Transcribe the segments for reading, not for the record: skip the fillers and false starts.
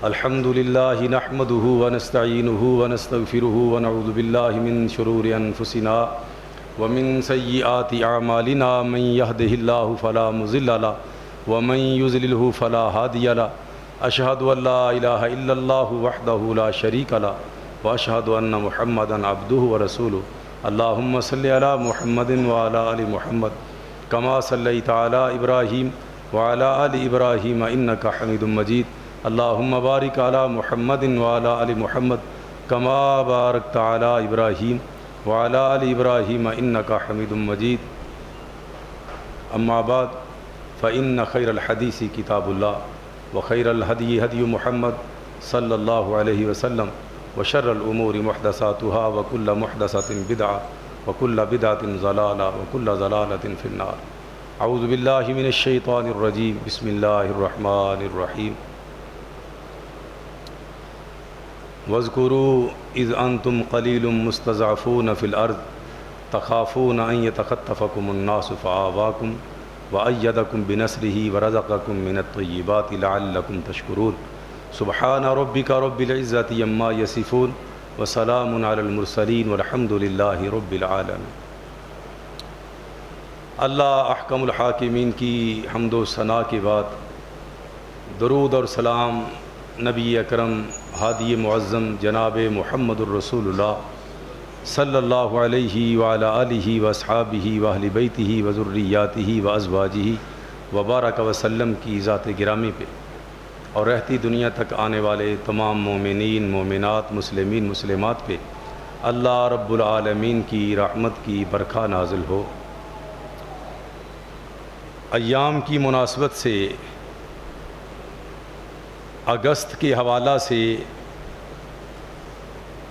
الحمد لله نحمده ونستعينه ونستغفره ونعوذ بالله من شرور أنفسنا ومن سيئات أعمالنا من يهده الله فلا مضل له ومن يضلله فلا هادي له أشهد أن لا إله إلا الله وحده لا شريك له وأشهد أن محمدا عبده ورسوله اللهم صل على محمد وعلى آل محمد كما صليت على إبراهيم وعلى آل إبراهيم إنك حميد مجيد اللهم بارك على محمد وعلى آل محمد كما باركت على إبراهيم وعلى آل إبراهيم إنك حميد مجيد أما بعد فإن خير الحديث كتاب الله وخير الهدي هدي محمد صلى الله عليه وسلم وشر الأمور محدثاتها وكل محدثة بدعة وكل بدعة ضلالة وكل ضلالة في النار أعوذ بالله من الشيطان الرجيم بسم الله الرحمن الرحيم وَاذْكُرُوا إِذْ أَنْتُمْ قَلِيلٌ مُسْتَضْعَفُونَ فِي الْأَرْضِ تَخَافُونَ أَنْ يَتَخَطَّفَكُمُ النَّاسُ فَآوَاكُمْ وَأَيَّدَكُمْ بِنَصْرِهِ وَرَزَقَكُمْ مِنَ الطَّيِّبَاتِ لَعَلَّكُمْ تَشْكُرُونَ سبحان ربك رب العزة عما يصفون وسلام على المرسلين والحمد لله رب العالمين۔ اللہ احکم الحاکمین کی حمد و ثنا کے بعد درود اور سلام نبی اکرم ہادی معظم جناب محمد الرسول اللہ صلی اللہ علیہ وعلی آلہ واصحابہ واہل بیتہ وذریاتہ وازواجہ وبارک وسلم کی ذات گرامی پہ اور رہتی دنیا تک آنے والے تمام مومنین مومنات مسلمین مسلمات پہ اللہ رب العالمین کی رحمت کی برکھا نازل ہو۔ ایام کی مناسبت سے اگست کے حوالہ سے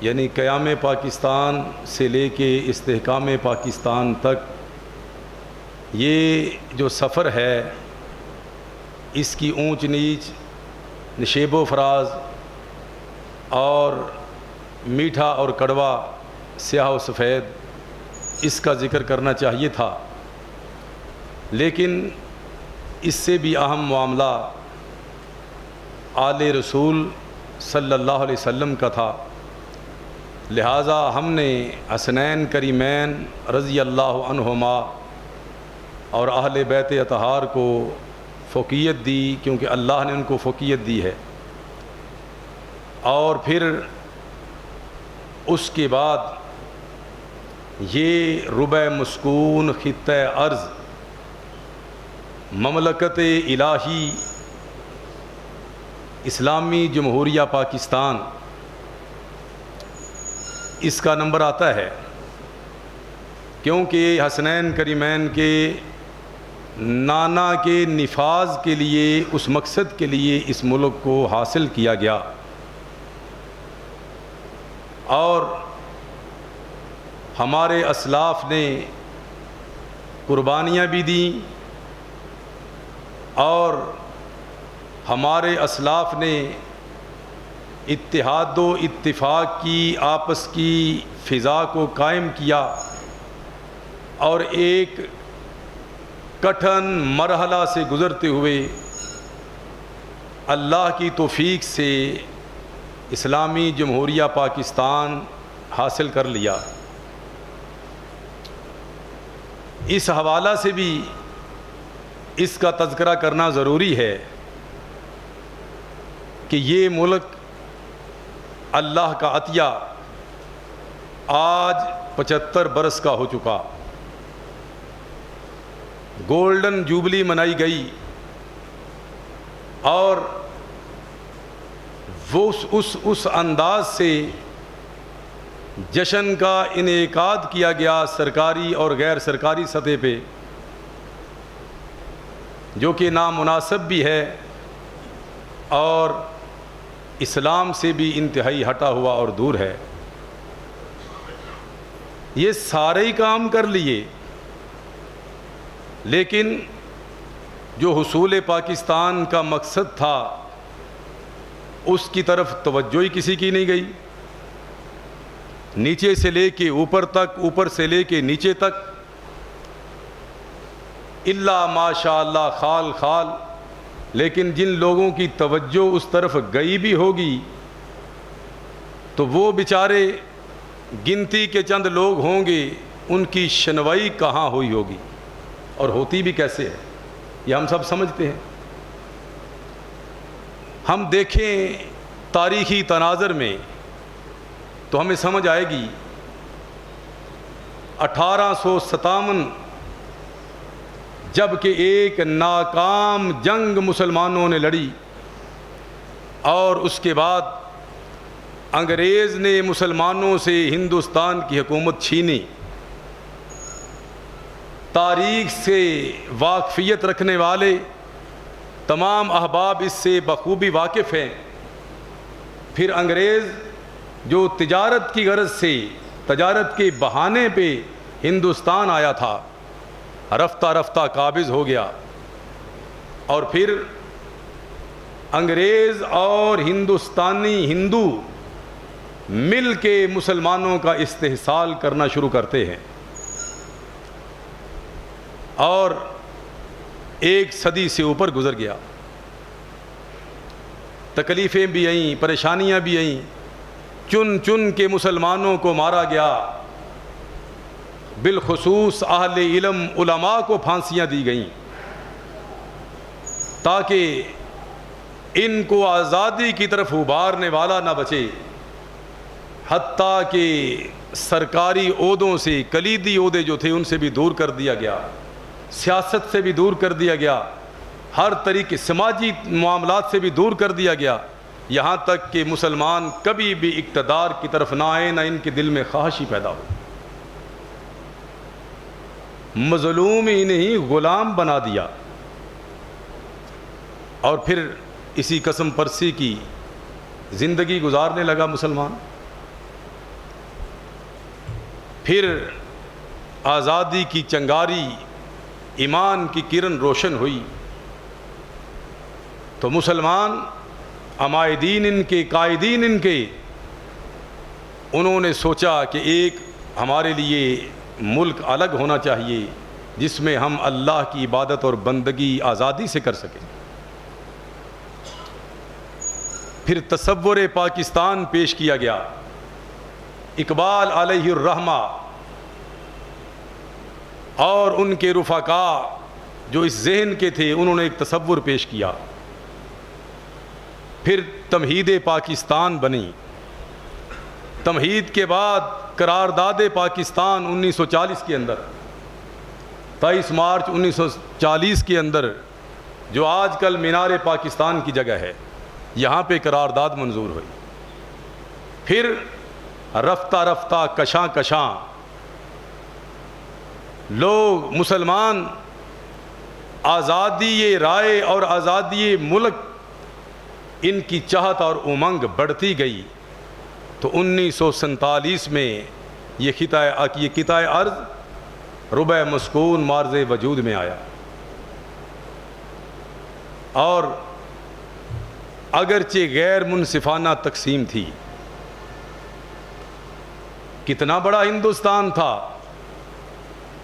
یعنی قیام پاکستان سے لے کے استحکام پاکستان تک یہ جو سفر ہے اس کی اونچ نیچ نشیب و فراز اور میٹھا اور کڑوا سیاہ و سفید اس کا ذکر کرنا چاہیے تھا، لیکن اس سے بھی اہم معاملہ آل رسول صلی اللہ علیہ وسلم کا تھا، لہٰذا ہم نے حسنین کریمین رضی اللہ عنہما اور اہل بیت اطہار کو فوقیت دی، کیونکہ اللہ نے ان کو فوقیت دی ہے، اور پھر اس کے بعد یہ ربع مسکون خطہ ارض مملکت الہی اسلامی جمہوریہ پاکستان اس کا نمبر آتا ہے، کیونکہ حسنین کریمین کے نانا کے نفاذ کے لیے اس مقصد کے لیے اس ملک کو حاصل کیا گیا، اور ہمارے اسلاف نے قربانیاں بھی دیں اور ہمارے اسلاف نے اتحاد و اتفاق کی آپس کی فضا کو قائم کیا اور ایک کٹھن مرحلہ سے گزرتے ہوئے اللہ کی توفیق سے اسلامی جمہوریہ پاکستان حاصل کر لیا۔ اس حوالہ سے بھی اس کا تذکرہ کرنا ضروری ہے کہ یہ ملک اللہ کا عطیہ آج 75 برس کا ہو چکا، گولڈن جوبلی منائی گئی، اور وہ اس انداز سے جشن کا انعقاد کیا گیا سرکاری اور غیر سرکاری سطح پہ، جو کہ نامناسب بھی ہے اور اسلام سے بھی انتہائی ہٹا ہوا اور دور ہے۔ یہ سارے ہی کام کر لیے، لیکن جو حصول پاکستان کا مقصد تھا اس کی طرف توجہ ہی کسی کی نہیں گئی، نیچے سے لے کے اوپر تک، اوپر سے لے کے نیچے تک، الا ماشاء اللہ خال خال لیکن جن لوگوں کی توجہ اس طرف گئی بھی ہوگی تو وہ بیچارے گنتی کے چند لوگ ہوں گے، ان کی شنوائی کہاں ہوئی ہوگی اور ہوتی بھی کیسے ہے، یہ ہم سب سمجھتے ہیں۔ ہم دیکھیں تاریخی تناظر میں تو ہمیں سمجھ آئے گی 1857 جب کہ ایک ناکام جنگ مسلمانوں نے لڑی اور اس کے بعد انگریز نے مسلمانوں سے ہندوستان کی حکومت چھینی، تاریخ سے واقفیت رکھنے والے تمام احباب اس سے بخوبی واقف ہیں۔ پھر انگریز جو تجارت کی غرض سے، تجارت کے بہانے پہ ہندوستان آیا تھا، رفتہ رفتہ قابض ہو گیا، اور پھر انگریز اور ہندوستانی ہندو مل کے مسلمانوں کا استحصال کرنا شروع کرتے ہیں، اور ایک صدی سے اوپر گزر گیا، تکلیفیں بھی آئیں، پریشانیاں بھی آئیں، چن چن کے مسلمانوں کو مارا گیا، بالخصوص اہل علم علماء کو پھانسیاں دی گئیں تاکہ ان کو آزادی کی طرف ابھارنے والا نہ بچے، حتیٰ کہ سرکاری عہدوں سے، کلیدی عہدے جو تھے ان سے بھی دور کر دیا گیا، سیاست سے بھی دور کر دیا گیا، ہر طریقے سماجی معاملات سے بھی دور کر دیا گیا، یہاں تک کہ مسلمان کبھی بھی اقتدار کی طرف نہ آئے، نہ ان کے دل میں خواہش ہی پیدا ہو۔ مظلوم ہی نہیں، غلام بنا دیا، اور پھر اسی قسم پرسی کی زندگی گزارنے لگا مسلمان۔ پھر آزادی کی چنگاری، ایمان کی کرن روشن ہوئی تو مسلمان عمائدین ان کے، قائدین ان کے، انہوں نے سوچا کہ ایک ہمارے لیے ملک الگ ہونا چاہیے جس میں ہم اللہ کی عبادت اور بندگی آزادی سے کر سکیں۔ پھر تصور پاکستان پیش کیا گیا، اقبال علیہ الرحمہ اور ان کے رفقا جو اس ذہن کے تھے، انہوں نے ایک تصور پیش کیا، پھر تمہید پاکستان بنی، تمہید کے بعد قرارداد پاکستان 1940 کے اندر، 23 مارچ 1940 کے اندر جو آج کل مینار پاکستان کی جگہ ہے، یہاں پہ قرارداد منظور ہوئی۔ پھر رفتہ رفتہ کشاں کشاں لوگ مسلمان آزادی رائے اور آزادی ملک ان کی چاہت اور امنگ بڑھتی گئی، تو 1947 میں یہ قطع ارض ربع مسکون مارز وجود میں آیا، اور اگرچہ غیر منصفانہ تقسیم تھی، کتنا بڑا ہندوستان تھا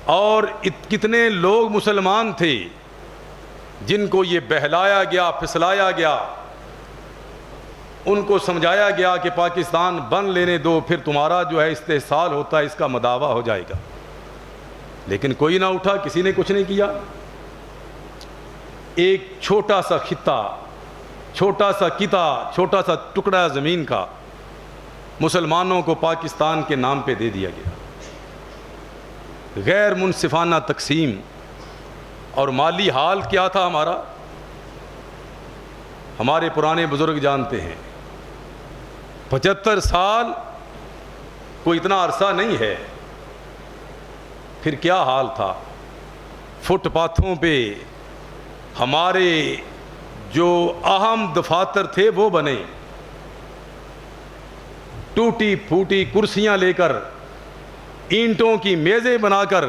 اور کتنے لوگ مسلمان تھے جن کو یہ بہلایا گیا، پھسلایا گیا، ان کو سمجھایا گیا کہ پاکستان بن لینے دو، پھر تمہارا جو ہے استحصال ہوتا ہے اس کا مداوع ہو جائے گا، لیکن کوئی نہ اٹھا، کسی نے کچھ نہیں کیا۔ ایک چھوٹا سا خطہ، چھوٹا سا قطعہ، چھوٹا سا ٹکڑا زمین کا مسلمانوں کو پاکستان کے نام پہ دے دیا گیا، غیر منصفانہ تقسیم۔ اور مالی حال کیا تھا ہمارا، ہمارے پرانے بزرگ جانتے ہیں، 75 سال کوئی اتنا عرصہ نہیں ہے، پھر کیا حال تھا۔ فٹ پاتھوں پہ ہمارے جو اہم دفاتر تھے وہ بنے، ٹوٹی پھوٹی کرسیاں لے کر، اینٹوں کی میزیں بنا کر،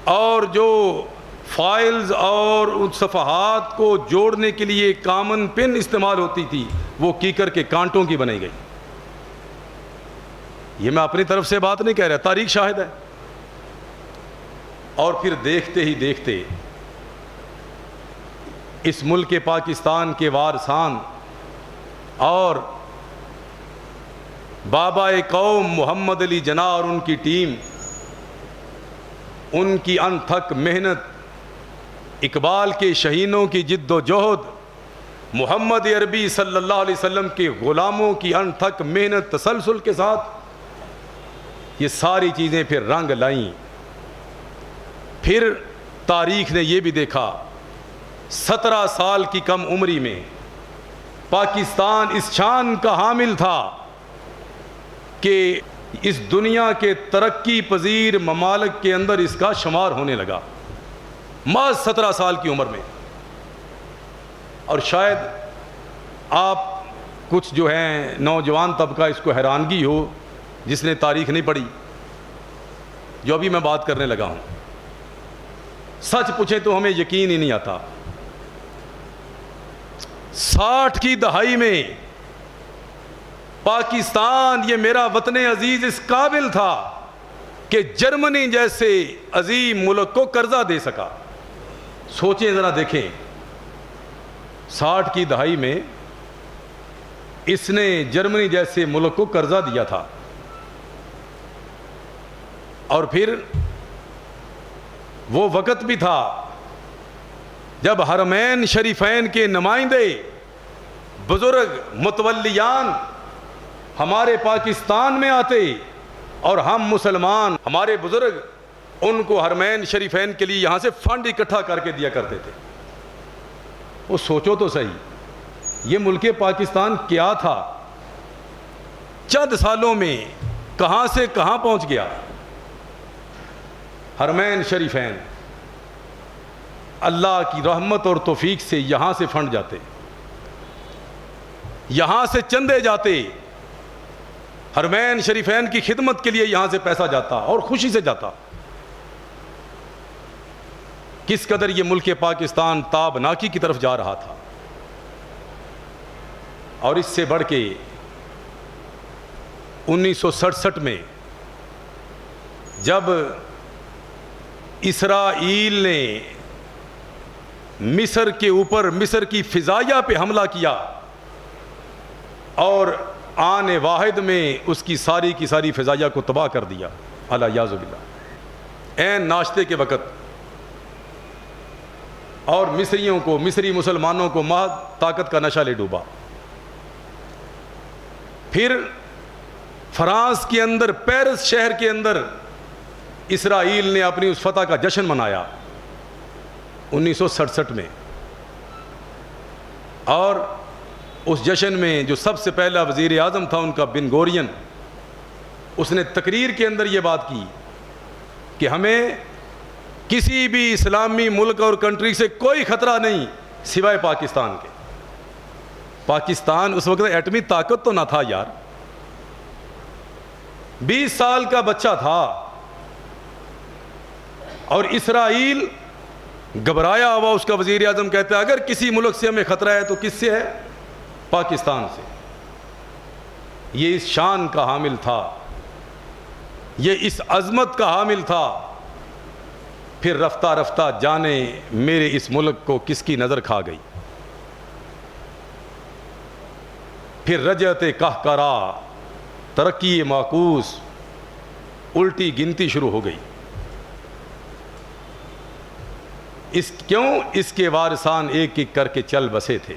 اور جو فائلز اور ان صفحات کو جوڑنے کے لیے کامن پن استعمال ہوتی تھی وہ کیکر کے کانٹوں کی بنائی گئی۔ یہ میں اپنی طرف سے بات نہیں کہہ رہا، تاریخ شاہد ہے۔ اور پھر دیکھتے ہی دیکھتے اس ملک پاکستان کے وارثان اور بابا قوم محمد علی جناح اور ان کی ٹیم، ان کی انتھک محنت، اقبال کے شہینوں کی جد و جہد، محمد عربی صلی اللہ علیہ وسلم کے غلاموں کی انتھک محنت تسلسل کے ساتھ یہ ساری چیزیں پھر رنگ لائیں۔ پھر تاریخ نے یہ بھی دیکھا 17 سال کی کم عمری میں پاکستان اس شان کا حامل تھا کہ اس دنیا کے ترقی پذیر ممالک کے اندر اس کا شمار ہونے لگا محض 17 سال کی عمر میں۔ اور شاید آپ کچھ جو ہیں نوجوان طبقہ اس کو حیرانگی ہو جس نے تاریخ نہیں پڑھی، جو ابھی میں بات کرنے لگا ہوں۔ سچ پوچھیں تو ہمیں یقین ہی نہیں آتا 60 کی دہائی میں پاکستان، یہ میرا وطن عزیز، اس قابل تھا کہ جرمنی جیسے عظیم ملک کو قرضہ دے سکا۔ سوچیں ذرا، دیکھیں 60 کی دہائی میں اس نے جرمنی جیسے ملک کو قرضہ دیا تھا۔ اور پھر وہ وقت بھی تھا جب حرمین شریفین کے نمائندے، بزرگ، متولیان ہمارے پاکستان میں آتے اور ہم مسلمان، ہمارے بزرگ ان کو حرمین شریفین کے لیے یہاں سے فنڈ اکٹھا کر کے دیا کرتے تھے۔ وہ سوچو تو صحیح، یہ ملک پاکستان کیا تھا، چند سالوں میں کہاں سے کہاں پہنچ گیا۔ حرمین شریفین اللہ کی رحمت اور توفیق سے یہاں سے فنڈ جاتے، یہاں سے چندے جاتے، حرمین شریفین کی خدمت کے لیے یہاں سے پیسہ جاتا اور خوشی سے جاتا۔ کس قدر یہ ملک پاکستان تابناکی کی طرف جا رہا تھا۔ اور اس سے بڑھ کے 1967 میں جب اسرائیل نے مصر کے اوپر، مصر کی فضائیہ پہ حملہ کیا اور آن واحد میں اس کی ساری کی ساری فضائیہ کو تباہ کر دیا، الیاذ باللہ، عین ناشتے کے وقت، اور مصریوں کو، مصری مسلمانوں کو محض طاقت کا نشہ لے ڈوبا۔ پھر فرانس کے اندر، پیرس شہر کے اندر اسرائیل نے اپنی اس فتح کا جشن منایا 1967 میں، اور اس جشن میں جو سب سے پہلا وزیر اعظم تھا ان کا بن گورین، اس نے تقریر کے اندر یہ بات کی کہ ہمیں کسی بھی اسلامی ملک اور کنٹری سے کوئی خطرہ نہیں سوائے پاکستان کے۔ پاکستان اس وقت ایٹمی طاقت تو نہ تھا یار، 20 سال کا بچہ تھا، اور اسرائیل گھبرایا ہوا اس کا وزیر اعظم کہتا ہے اگر کسی ملک سے ہمیں خطرہ ہے تو کس سے ہے؟ پاکستان سے۔ یہ اس شان کا حامل تھا، یہ اس عظمت کا حامل تھا۔ پھر رفتہ رفتہ جانے میرے اس ملک کو کس کی نظر کھا گئی، پھر رجعت قہقرا، ترقی معکوس، الٹی گنتی شروع ہو گئی۔ کیوں؟ اس کے وارثان ایک ایک کر کے چل بسے تھے۔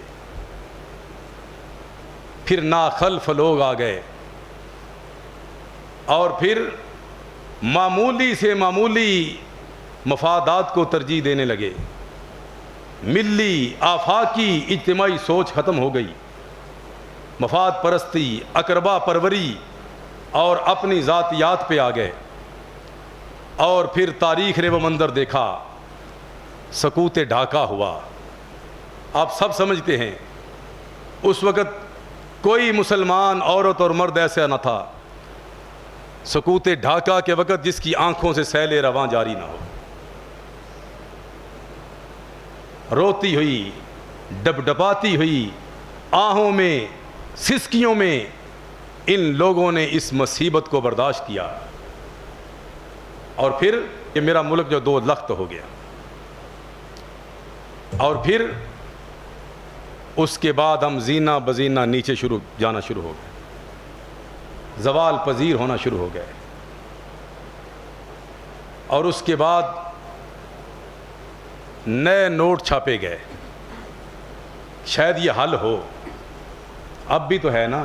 پھر ناخلف لوگ آ گئے، اور پھر معمولی سے معمولی مفادات کو ترجیح دینے لگے۔ ملی، آفاقی، اجتماعی سوچ ختم ہو گئی، مفاد پرستی، اقربا پروری اور اپنی ذاتیات پہ آ گئے۔ اور پھر تاریخ نے وہ منظر دیکھا، سکوت ڈھاکہ ہوا۔ آپ سب سمجھتے ہیں اس وقت کوئی مسلمان عورت اور مرد ایسا نہ تھا سکوت ڈھاکہ کے وقت جس کی آنکھوں سے سیل رواں جاری نہ ہو۔ روتی ہوئی، ڈبڈباتی ہوئی آہوں میں، سسکیوں میں ان لوگوں نے اس مصیبت کو برداشت کیا، اور پھر یہ میرا ملک جو دو لخت ہو گیا۔ اور پھر اس کے بعد ہم زینہ بزینہ نیچے جانا شروع ہو گئے، زوال پذیر ہونا شروع ہو گئے، اور اس کے بعد نئے نوٹ چھاپے گئے۔ شاید یہ حل ہو، اب بھی تو ہے نا۔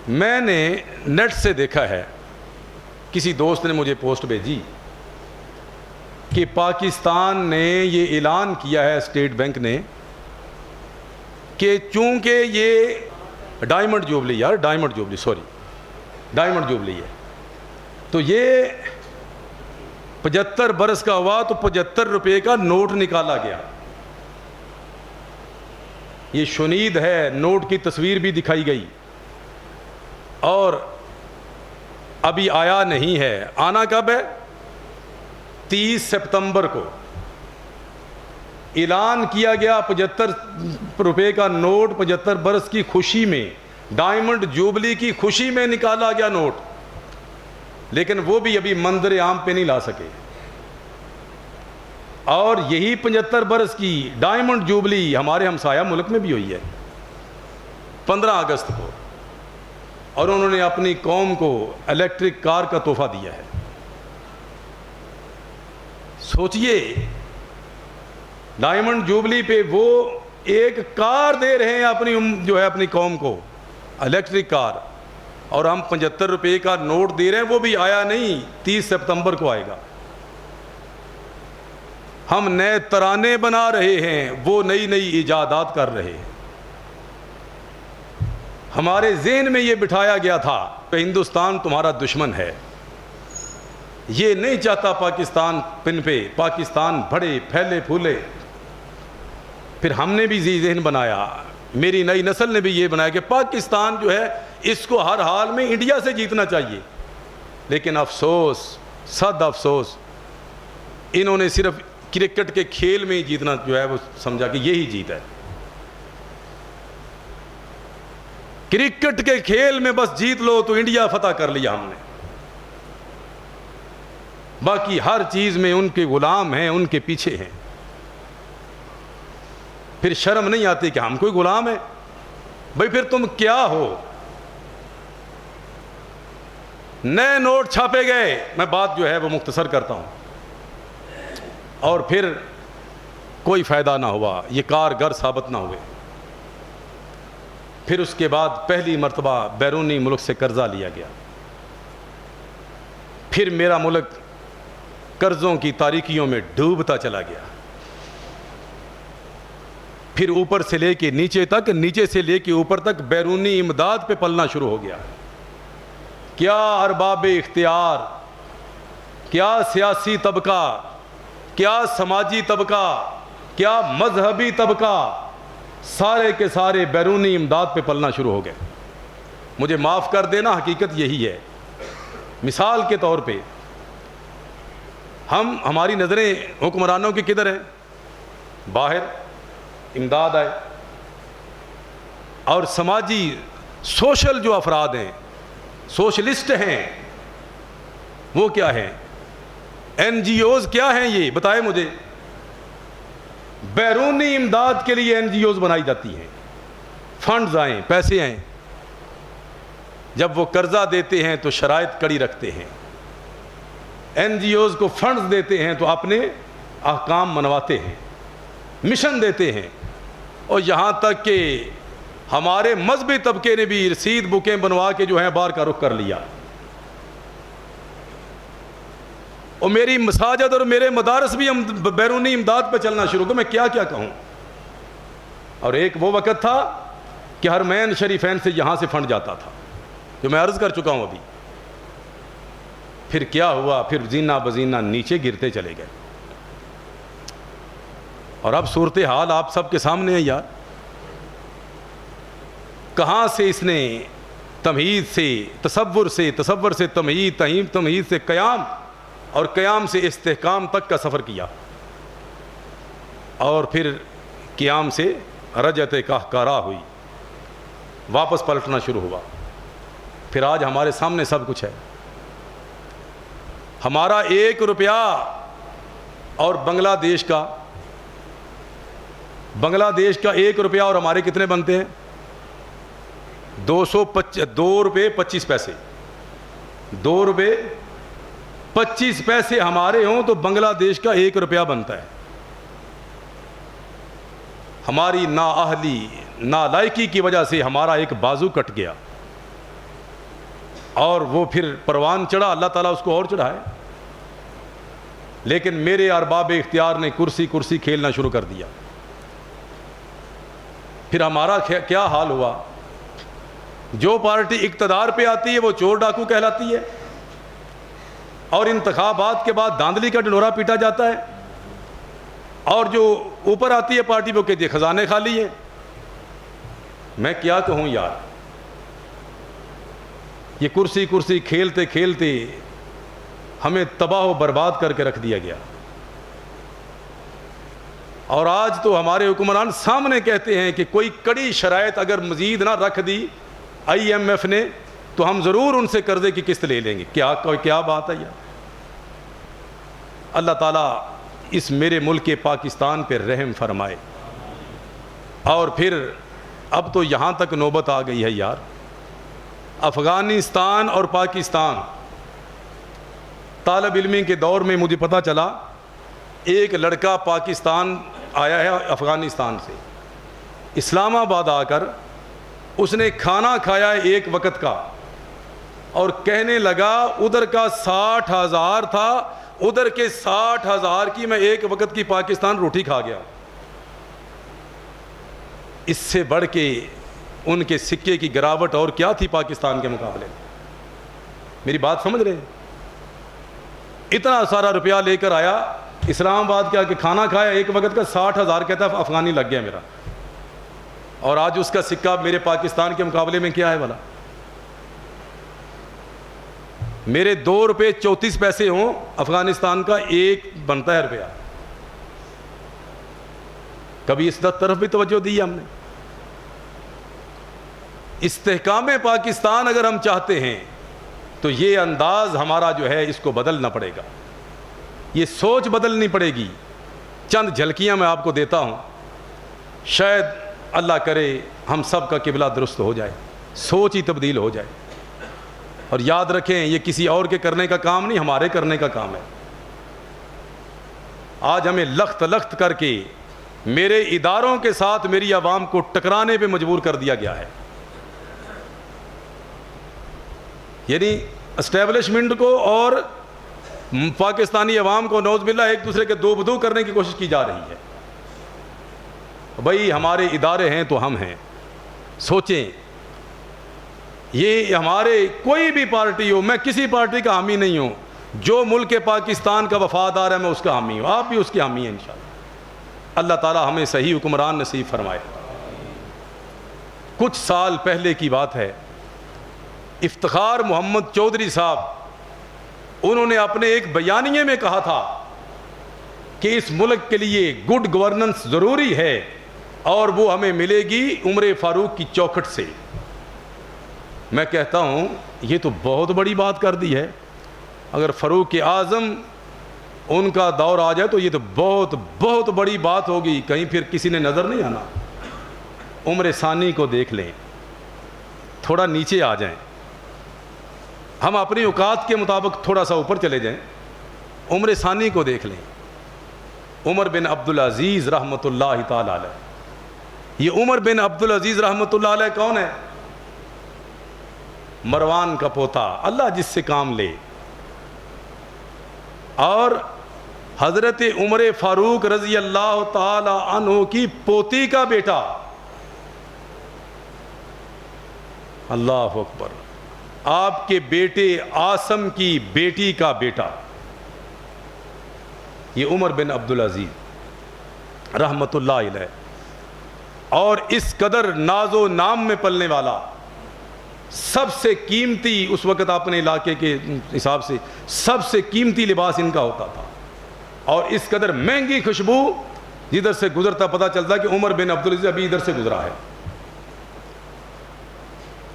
میں نے نیٹ سے دیکھا ہے، کسی دوست نے مجھے پوسٹ بھیجی کہ پاکستان نے یہ اعلان کیا ہے، اسٹیٹ بینک نے، کہ چونکہ یہ ڈائمنڈ جوبلی ہے، تو یہ 75 برس کا ہوا تو 75 روپے کا نوٹ نکالا گیا۔ یہ شنید ہے، نوٹ کی تصویر بھی دکھائی گئی، اور ابھی آیا نہیں ہے۔ آنا کب ہے؟ 30 سپتمبر کو اعلان کیا گیا، 75 روپے کا نوٹ 75 برس کی خوشی میں، ڈائمنڈ جوبلی کی خوشی میں نکالا گیا نوٹ، لیکن وہ بھی ابھی منظر عام پہ نہیں لا سکے۔ اور یہی 75 برس کی ڈائمنڈ جوبلی ہمارے ہمسایہ ملک میں بھی ہوئی ہے 15 اگست کو، اور انہوں نے اپنی قوم کو الیکٹرک کار کا تحفہ دیا ہے۔ سوچئے، ڈائمنڈ جوبلی پہ وہ ایک کار دے رہے ہیں اپنی قوم کو، الیکٹرک کار، اور ہم 75 روپے کا نوٹ دے رہے ہیں، وہ بھی آیا نہیں، 30 سپتمبر کو آئے گا۔ ہم نئے ترانے بنا رہے ہیں، وہ نئی ایجادات کر رہے ہیں۔ ہمارے ذہن میں یہ بٹھایا گیا تھا کہ ہندوستان تمہارا دشمن ہے، یہ نہیں چاہتا پاکستان پن پہ، پاکستان بڑھے پھیلے پھولے۔ پھر ہم نے بھی ذہن بنایا، میری نئی نسل نے بھی یہ بنایا کہ پاکستان جو ہے اس کو ہر حال میں انڈیا سے جیتنا چاہیے۔ لیکن افسوس، صد افسوس، انہوں نے صرف کرکٹ کے کھیل میں ہی جیتنا جو ہے وہ سمجھا کہ یہی جیت ہے۔ کرکٹ کے کھیل میں بس جیت لو تو انڈیا فتح کر لیا ہم نے، باقی ہر چیز میں ان کے غلام ہیں، ان کے پیچھے ہیں۔ پھر شرم نہیں آتی کہ ہم کوئی غلام ہے؟ بھئی پھر تم کیا ہو؟ نئے نوٹ چھاپے گئے، میں بات جو ہے وہ مختصر کرتا ہوں، اور پھر کوئی فائدہ نہ ہوا، یہ کارگر ثابت نہ ہوئے۔ پھر اس کے بعد پہلی مرتبہ بیرونی ملک سے قرضہ لیا گیا، پھر میرا ملک قرضوں کی تاریکیوں میں ڈوبتا چلا گیا، پھر اوپر سے لے کے نیچے تک، نیچے سے لے کے اوپر تک بیرونی امداد پہ پلنا شروع ہو گیا۔ کیا ارباب اختیار، کیا سیاسی طبقہ، کیا سماجی طبقہ، کیا مذہبی طبقہ، سارے کے سارے بیرونی امداد پہ پلنا شروع ہو گئے۔ مجھے معاف کر دینا، حقیقت یہی ہے۔ مثال کے طور پہ ہماری نظریں حکمرانوں کی کدھر ہیں؟ باہر امداد آئے، اور سماجی سوشل جو افراد ہیں، سوشلسٹ ہیں، وہ کیا ہیں؟ این جی اوز کیا ہیں؟ یہ بتائیں مجھے۔ بیرونی امداد کے لیے این جی اوز بنائی جاتی ہیں، فنڈز آئیں، پیسے آئیں، جب وہ قرضہ دیتے ہیں تو شرائط کڑی رکھتے ہیں، این جی اوز کو فنڈز دیتے ہیں تو اپنے احکام منواتے ہیں، مشن دیتے ہیں، اور یہاں تک کہ ہمارے مذہبی طبقے نے بھی رسید بکیں بنوا کے جو ہیں باہر کا رخ کر لیا۔ اور میری مساجد اور میرے مدارس بھی ہم بیرونی امداد پہ چلنا شروع کر، میں کیا کہوں۔ اور ایک وہ وقت تھا کہ حرمین شریفین سے یہاں سے فنڈ جاتا تھا، جو میں عرض کر چکا ہوں ابھی۔ پھر کیا ہوا؟ پھر زینہ بزینہ نیچے گرتے چلے گئے، اور اب صورتحال آپ سب کے سامنے ہے یار۔ کہاں سے اس نے تمہید سے تصور سے، تصور سے تمہید، تمہید سے قیام، اور قیام سے استحکام تک کا سفر کیا، اور پھر قیام سے رجعت قہقرا ہوئی، واپس پلٹنا شروع ہوا۔ پھر آج ہمارے سامنے سب کچھ ہے۔ ہمارا 1 روپیہ اور بنگلہ دیش کا بنگلہ دیش کا 1 روپیہ اور ہمارے کتنے بنتے ہیں؟ 2 روپے 25 پیسے. 2 روپے 25 پیسے ہمارے ہوں تو بنگلہ دیش کا 1 روپیہ بنتا ہے. ہماری نااہلی نالائکی کی وجہ سے ہمارا ایک بازو کٹ گیا اور وہ پھر پروان چڑھا. اللہ تعالیٰ اس کو اور چڑھائے. لیکن میرے ارباب اختیار نے کرسی کھیلنا شروع کر دیا. پھر ہمارا کیا حال ہوا؟ جو پارٹی اقتدار پہ آتی ہے وہ چور ڈاکو کہلاتی ہے اور انتخابات کے بعد دھاندلی کا ڈنڈورا پیٹا جاتا ہے, اور جو اوپر آتی ہے پارٹی وہ کہتی ہے خزانے خالی ہیں. میں کیا کہوں یار, یہ کرسی کھیلتے کھیلتے ہمیں تباہ و برباد کر کے رکھ دیا گیا. اور آج تو ہمارے حکمران سامنے کہتے ہیں کہ کوئی کڑی شرائط اگر مزید نہ رکھ دی IMF نے تو ہم ضرور ان سے قرضے کی قسط لے لیں گے. کیا بات ہے یار. اللہ تعالیٰ اس میرے ملک پاکستان پہ رحم فرمائے. اور پھر اب تو یہاں تک نوبت آ گئی ہے یار, افغانستان اور پاکستان. طالب علمی کے دور میں مجھے پتہ چلا ایک لڑکا پاکستان آیا ہے افغانستان سے, اسلام آباد آ کر اس نے کھانا کھایا 1 وقت کا اور کہنے لگا ادھر کا 60,000 تھا, ادھر کے 60,000 کی میں 1 وقت کی پاکستان روٹی کھا گیا. اس سے بڑھ کے ان کے سکے کی گراوٹ اور کیا تھی پاکستان کے مقابلے میں؟ میری بات سمجھ رہے ہیں؟ اتنا سارا روپیہ لے کر آیا اسلام آباد کیا کہ کھانا کھایا 1 وقت کا 60,000 کہتا ہے افغانی لگ گیا میرا, اور آج اس کا سکہ میرے پاکستان کے مقابلے میں کیا ہے بھلا؟ میرے 2 روپے 34 پیسے ہوں, افغانستان کا 1 بنتا ہے روپیہ. کبھی اس طرف بھی توجہ دی ہے ہم نے؟ استحکام پاکستان اگر ہم چاہتے ہیں تو یہ انداز ہمارا جو ہے اس کو بدلنا پڑے گا, یہ سوچ بدلنی پڑے گی. چند جھلکیاں میں آپ کو دیتا ہوں, شاید اللہ کرے ہم سب کا قبلہ درست ہو جائے, سوچ ہی تبدیل ہو جائے. اور یاد رکھیں یہ کسی اور کے کرنے کا کام نہیں, ہمارے کرنے کا کام ہے. آج ہمیں لخت کر کے میرے اداروں کے ساتھ میری عوام کو ٹکرانے پہ مجبور کر دیا گیا ہے. یعنی اسٹیبلشمنٹ کو اور پاکستانی عوام کو نعوذ باللہ ایک دوسرے کے دو بدو کرنے کی کوشش کی جا رہی ہے. بھائی ہمارے ادارے ہیں تو ہم ہیں, سوچیں. یہ ہمارے کوئی بھی پارٹی ہو, میں کسی پارٹی کا حامی نہیں ہوں, جو ملک پاکستان کا وفادار ہے میں اس کا حامی ہوں, آپ بھی اس کے حامی ہیں انشاءاللہ. اللہ تعالی ہمیں صحیح حکمران نصیب فرمائے. کچھ سال پہلے کی بات ہے, افتخار محمد چودھری صاحب انہوں نے اپنے ایک بیانیے میں کہا تھا کہ اس ملک کے لیے گڈ گورننس ضروری ہے اور وہ ہمیں ملے گی عمر فاروق کی چوکھٹ سے. میں کہتا ہوں یہ تو بہت بڑی بات کر دی ہے. اگر فاروق اعظم ان کا دور آ جائے تو یہ تو بہت بہت بڑی بات ہوگی, کہیں پھر کسی نے نظر نہیں آنا. عمر ثانی کو دیکھ لیں, تھوڑا نیچے آ جائیں, ہم اپنی اوقات کے مطابق تھوڑا سا اوپر چلے جائیں. عمر ثانی کو دیکھ لیں, عمر بن عبدالعزیز رحمۃ اللہ تعالی علیہ. یہ عمر بن عبدالعزیز رحمۃ اللہ علیہ کون ہے؟ مروان کا پوتا, اللہ جس سے کام لے. اور حضرت عمر فاروق رضی اللہ تعالی عنہ کی پوتی کا بیٹا. اللہ اکبر. آپ کے بیٹے عاصم کی بیٹی کا بیٹا, یہ عمر بن عبدالعزیز رحمۃ اللہ علیہ. اور اس قدر ناز و نام میں پلنے والا, سب سے قیمتی اس وقت اپنے علاقے کے حساب سے سب سے قیمتی لباس ان کا ہوتا تھا, اور اس قدر مہنگی خوشبو جدھر سے گزرتا پتہ چلتا کہ عمر بن عبدالعزیز ابھی ادھر سے گزرا ہے.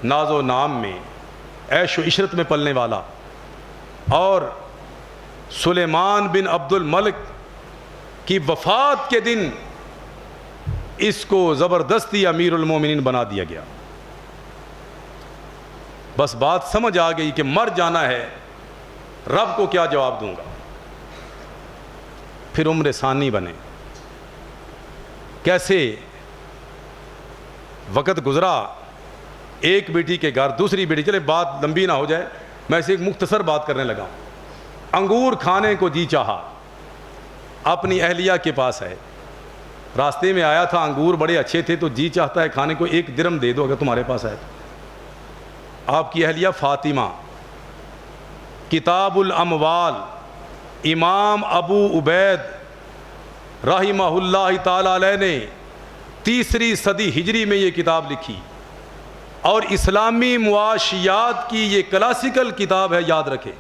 ناز و نام میں, عیش و عشرت میں پلنے والا. اور سلیمان بن عبد الملک کی وفات کے دن اس کو زبردستی امیر المومنین بنا دیا گیا. بس بات سمجھ آ گئی کہ مر جانا ہے، رب کو کیا جواب دوں گا. پھر عمر ثانی بنے. کیسے وقت گزرا، ایک بیٹی کے گھر دوسری بیٹی، چلے بات لمبی نہ ہو جائے، میں اسے ایک مختصر بات کرنے لگا. انگور کھانے کو جی چاہا، اپنی اہلیہ کے پاس ہے، راستے میں آیا تھا، انگور بڑے اچھے تھے تو جی چاہتا ہے کھانے کو، 1 درہم دے دو اگر تمہارے پاس ہے. آپ کی اہلیہ فاطمہ، کتاب الاموال، امام ابو عبید رحمہ اللہ تعالی علیہ نے 3 صدی ہجری میں یہ کتاب لکھی، اور اسلامی معاشیات کی یہ کلاسیکل کتاب ہے، یاد رکھیں.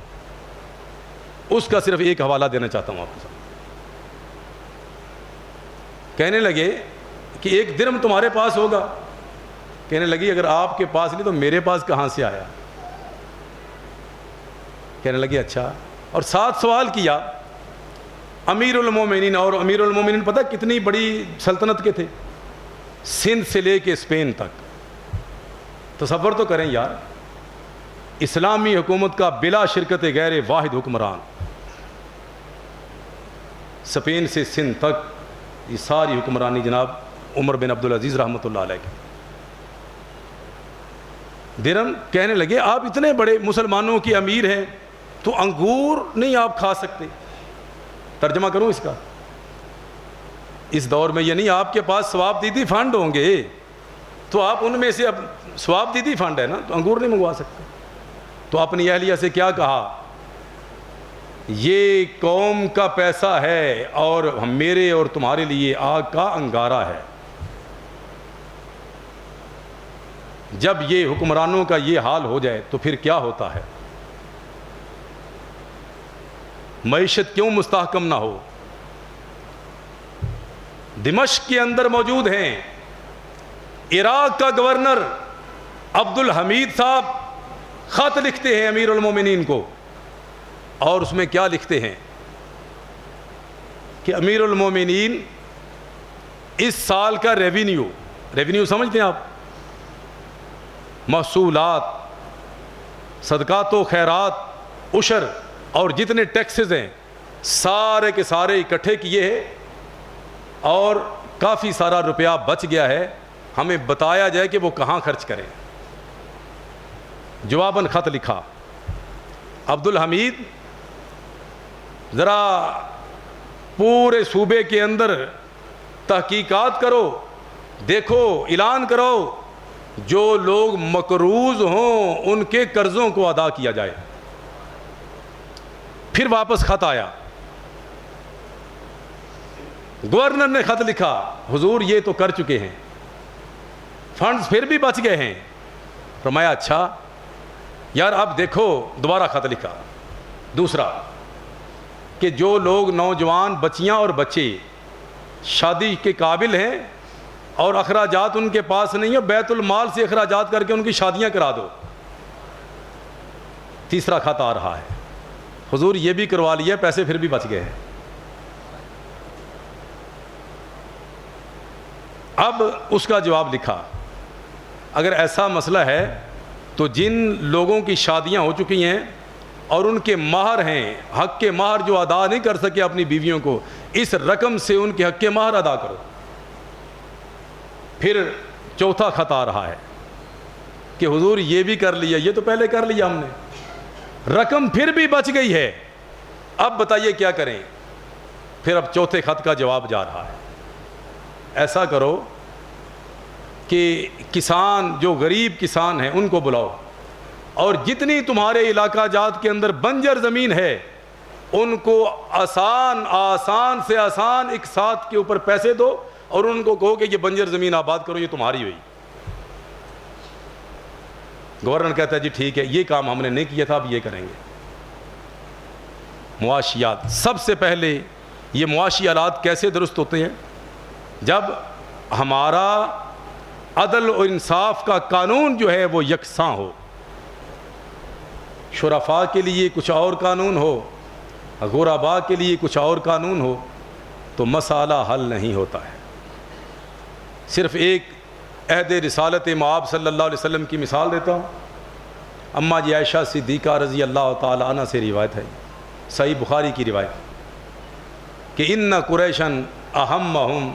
اس کا صرف ایک حوالہ دینا چاہتا ہوں آپ کے ساتھ. کہنے لگے کہ 1 درہم تمہارے پاس ہوگا. کہنے لگی اگر آپ کے پاس نہیں تو میرے پاس کہاں سے آیا. کہنے لگی اچھا. اور 7 سوال کیا. امیر المومنین، اور امیر المومنین پتہ کتنی بڑی سلطنت کے تھے، سندھ سے لے کے اسپین تک. تصور تو کریں یار، اسلامی حکومت کا بلا شرکت غیر واحد حکمران، اسپین سے سندھ تک یہ ساری حکمرانی جناب عمر بن عبدالعزیز رحمۃ اللہ علیہ کی. درہم. کہنے لگے آپ اتنے بڑے مسلمانوں کے امیر ہیں تو انگور نہیں آپ کھا سکتے. ترجمہ کروں اس کا، اس دور میں یعنی آپ کے پاس ثواب دیدی فنڈ ہوں گے تو آپ ان میں سے، اب ثواب دیدی فنڈ ہے نا تو انگور نہیں منگوا سکتے. تو اپنی اہلیہ سے کیا کہا، یہ قوم کا پیسہ ہے اور میرے اور تمہارے لیے آگ کا انگارہ ہے. جب یہ حکمرانوں کا یہ حال ہو جائے تو پھر کیا ہوتا ہے، معیشت کیوں مستحکم نہ ہو. دمشق کے اندر موجود ہیں، عراق کا گورنر عبد الحمید صاحب خط لکھتے ہیں امیر المومنین کو، اور اس میں کیا لکھتے ہیں کہ امیر المومنین اس سال کا ریونیو سمجھتے ہیں آپ، محصولات، صدقات و خیرات، عشر اور جتنے ٹیکسز ہیں سارے کے سارے اکٹھے کیے ہیں، اور کافی سارا روپیہ بچ گیا ہے، ہمیں بتایا جائے کہ وہ کہاں خرچ کریں. جواباً خط لکھا. عبد الحمید ذرا پورے صوبے کے اندر تحقیقات کرو، دیکھو، اعلان کرو، جو لوگ مقروض ہوں ان کے قرضوں کو ادا کیا جائے. پھر واپس خط آیا، گورنر نے خط لکھا، حضور یہ تو کر چکے ہیں، فنڈز پھر بھی بچ گئے ہیں. فرمایا اچھا یار اب دیکھو. دوبارہ خط لکھا دوسرا، کہ جو لوگ نوجوان بچیاں اور بچے شادی کے قابل ہیں اور اخراجات ان کے پاس نہیں ہیں، بیت المال سے اخراجات کر کے ان کی شادیاں کرا دو. تیسرا خط آ رہا ہے، حضور یہ بھی کروا لیا، پیسے پھر بھی بچ گئے ہیں. اب اس کا جواب لکھا، اگر ایسا مسئلہ ہے تو جن لوگوں کی شادیاں ہو چکی ہیں اور ان کے مہر ہیں، حق کے مہر جو ادا نہیں کر سکے اپنی بیویوں کو، اس رقم سے ان کے حق کے مہر ادا کرو. پھر چوتھا خط آ رہا ہے کہ حضور یہ بھی کر لیا، یہ تو پہلے کر لیا ہم نے، رقم پھر بھی بچ گئی ہے، اب بتائیے کیا کریں. پھر اب چوتھے خط کا جواب جا رہا ہے، ایسا کرو کہ کسان جو غریب کسان ہیں ان کو بلاؤ، اور جتنی تمہارے علاقہ جات کے اندر بنجر زمین ہے ان کو آسان سے آسان ایک ساتھ کے اوپر پیسے دو، اور ان کو کہو کہ یہ بنجر زمین آباد کرو، یہ تمہاری ہوئی. گورنر کہتا ہے جی ٹھیک ہے، یہ کام ہم نے نہیں کیا تھا، اب یہ کریں گے. معاشیات، سب سے پہلے یہ معاشی آلات کیسے درست ہوتے ہیں؟ جب ہمارا عدل اور انصاف کا قانون جو ہے وہ یکساں ہو. شرفاء کے لیے کچھ اور قانون ہو، غرباء کے لیے کچھ اور قانون ہو، تو مسئلہ حل نہیں ہوتا ہے. صرف ایک عہد رسالت مآب صلی اللہ علیہ وسلم کی مثال دیتا ہوں. اماں جی عائشہ صدیقہ رضی اللہ تعالی عنہ سے روایت ہے، صحیح بخاری کی روایت، کہ ان قریشن اہمہم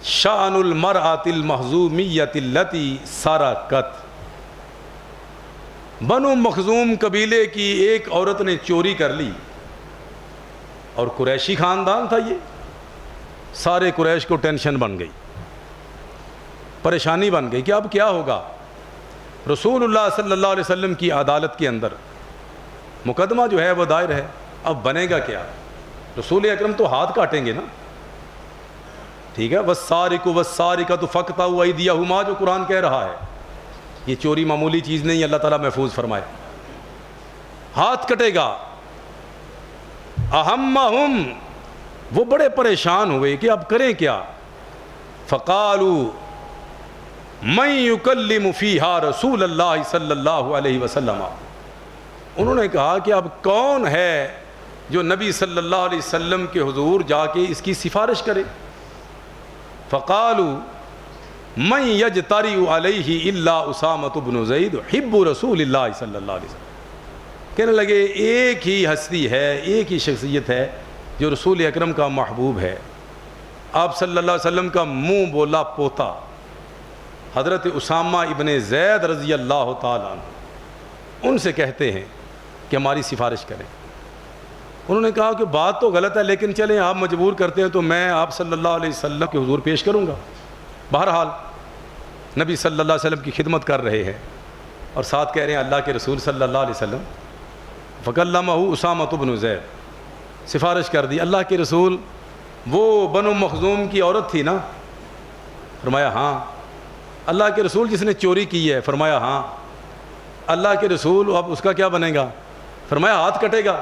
شأن المرأة المخزومیۃ التی سرقت. بنو مخزوم قبیلے کی ایک عورت نے چوری کر لی، اور قریشی خاندان تھا یہ. سارے قریش کو ٹینشن بن گئی، پریشانی بن گئی کہ اب کیا ہوگا. رسول اللہ صلی اللہ علیہ وسلم کی عدالت کے اندر مقدمہ جو ہے وہ دائر ہے، اب بنے گا کیا؟ رسول اکرم تو ہاتھ کاٹیں گے نا، ٹھیک ہے. والسارق والسارقۃ فاقطعوا ایدیہما جو قرآن کہہ رہا ہے، یہ چوری معمولی چیز نہیں، اللہ تعالیٰ محفوظ فرمائے. ہاتھ کٹے گا. اہمہم، وہ بڑے پریشان ہوئے کہ اب کریں کیا. فقالوا من یکلم فیہا رسول اللہ صلی اللہ علیہ وسلم. انہوں نے کہا کہ اب کون ہے جو نبی صلی اللہ علیہ وسلم کے حضور جا کے اس کی سفارش کرے. فقالوا من یجترئ علیہ الا اسامۃ بن زید حب رسول اللہ صلی اللہ علیہ وسلم. کہنے لگے ایک ہی ہستی ہے، ایک ہی شخصیت ہے جو رسول اکرم کا محبوب ہے، آپ صلی اللہ علیہ وسلم کا منہ بولا پوتا، حضرت اسامہ ابن زید رضی اللہ تعالیٰ عنہ. ان سے کہتے ہیں کہ ہماری سفارش کریں. انہوں نے کہا کہ بات تو غلط ہے، لیکن چلیں آپ مجبور کرتے ہیں تو میں آپ صلی اللہ علیہ وسلم کے حضور پیش کروں گا. بہرحال نبی صلی اللہ علیہ وسلم کی خدمت کر رہے ہیں اور ساتھ کہہ رہے ہیں اللہ کے رسول صلی اللہ علیہ وسلم. فکلمہ اسامۃ بن زید، سفارش کر دی. اللہ کے رسول وہ بنو مخزوم کی عورت تھی نا؟ فرمایا ہاں. اللہ کے رسول جس نے چوری کی ہے؟ فرمایا ہاں. اللہ کے رسول اب اس کا کیا بنے گا؟ فرمایا ہاتھ کٹے گا.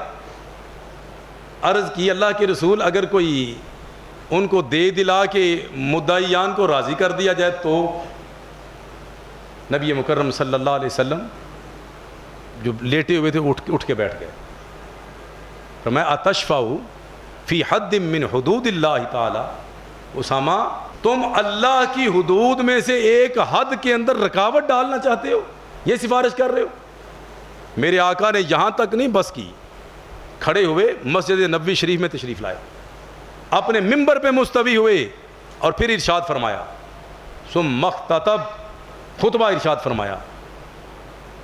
عرض کی اللہ کے رسول اگر کوئی ان کو دے دلا کے مدعیان کو راضی کر دیا جائے تو؟ نبی مکرم صلی اللہ علیہ وسلم جو لیٹے ہوئے تھے اٹھ کے بیٹھ گئے. فرمایا اتشفع فی حد من حدود اللہ تعالی. اسامہ تم اللہ کی حدود میں سے ایک حد کے اندر رکاوٹ ڈالنا چاہتے ہو؟ یہ سفارش کر رہے ہو؟ میرے آقا نے یہاں تک نہیں بس کی، کھڑے ہوئے مسجد نبوی شریف میں تشریف لائے، اپنے ممبر پہ مستوی ہوئے اور پھر ارشاد فرمایا، ثم اختتب، خطبہ ارشاد فرمایا،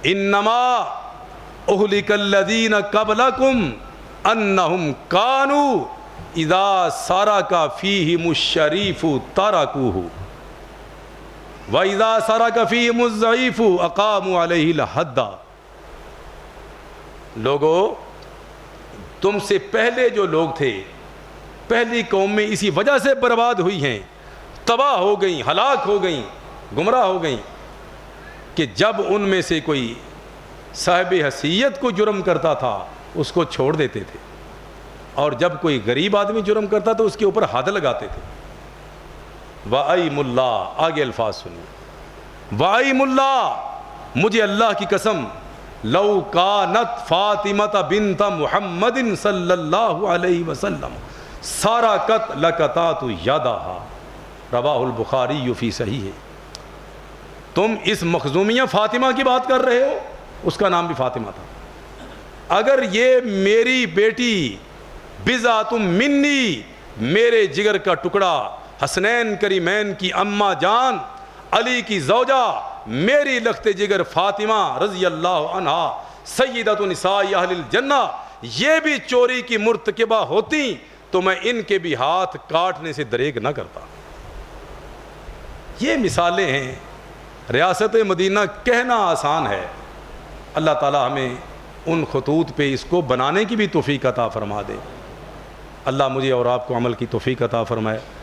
انما اہلک الذین قبلکم انہم کانوا اذا سرق فیہم الشریف ترکوہ واذا سرق فیہم الضعیف اقاموا علیہ الحد. لوگو تم سے پہلے جو لوگ تھے، پہلی قومیں اسی وجہ سے برباد ہوئی ہیں، تباہ ہو گئیں، ہلاک ہو گئیں، گمراہ ہو گئیں کہ جب ان میں سے کوئی صاحب حیثیت کو جرم کرتا تھا اس کو چھوڑ دیتے تھے، اور جب کوئی غریب آدمی جرم کرتا تو اس کے اوپر حد لگاتے تھے. وَأَيْمُ اللَّهِ، آگے الفاظ سنیے، وَأَيْمُ اللَّهِ، مجھے اللہ کی قسم، لو کانت فاطمہ بنت محمد صلی اللہ علیہ وسلم سرقت لقطعت یدہا، رواہ البخاری فی صحیح. تم اس مخزومیہ فاطمہ کی بات کر رہے ہو، اس کا نام بھی فاطمہ تھا. اگر یہ میری بیٹی بضعۃ منی، میرے جگر کا ٹکڑا، حسنین کریمین کی اماں جان، علی کی زوجہ، میری لخت جگر فاطمہ رضی اللہ عنہا، سیدۃ نساء اہل الجنہ، یہ بھی چوری کی مرتکبہ ہوتی تو میں ان کے بھی ہاتھ کاٹنے سے دریغ نہ کرتا. یہ مثالیں ہیں. ریاست مدینہ کہنا آسان ہے، اللہ تعالی ہمیں ان خطوط پہ اس کو بنانے کی بھی توفیق عطا فرما دے. اللہ مجھے اور آپ کو عمل کی توفیق عطا فرمائے.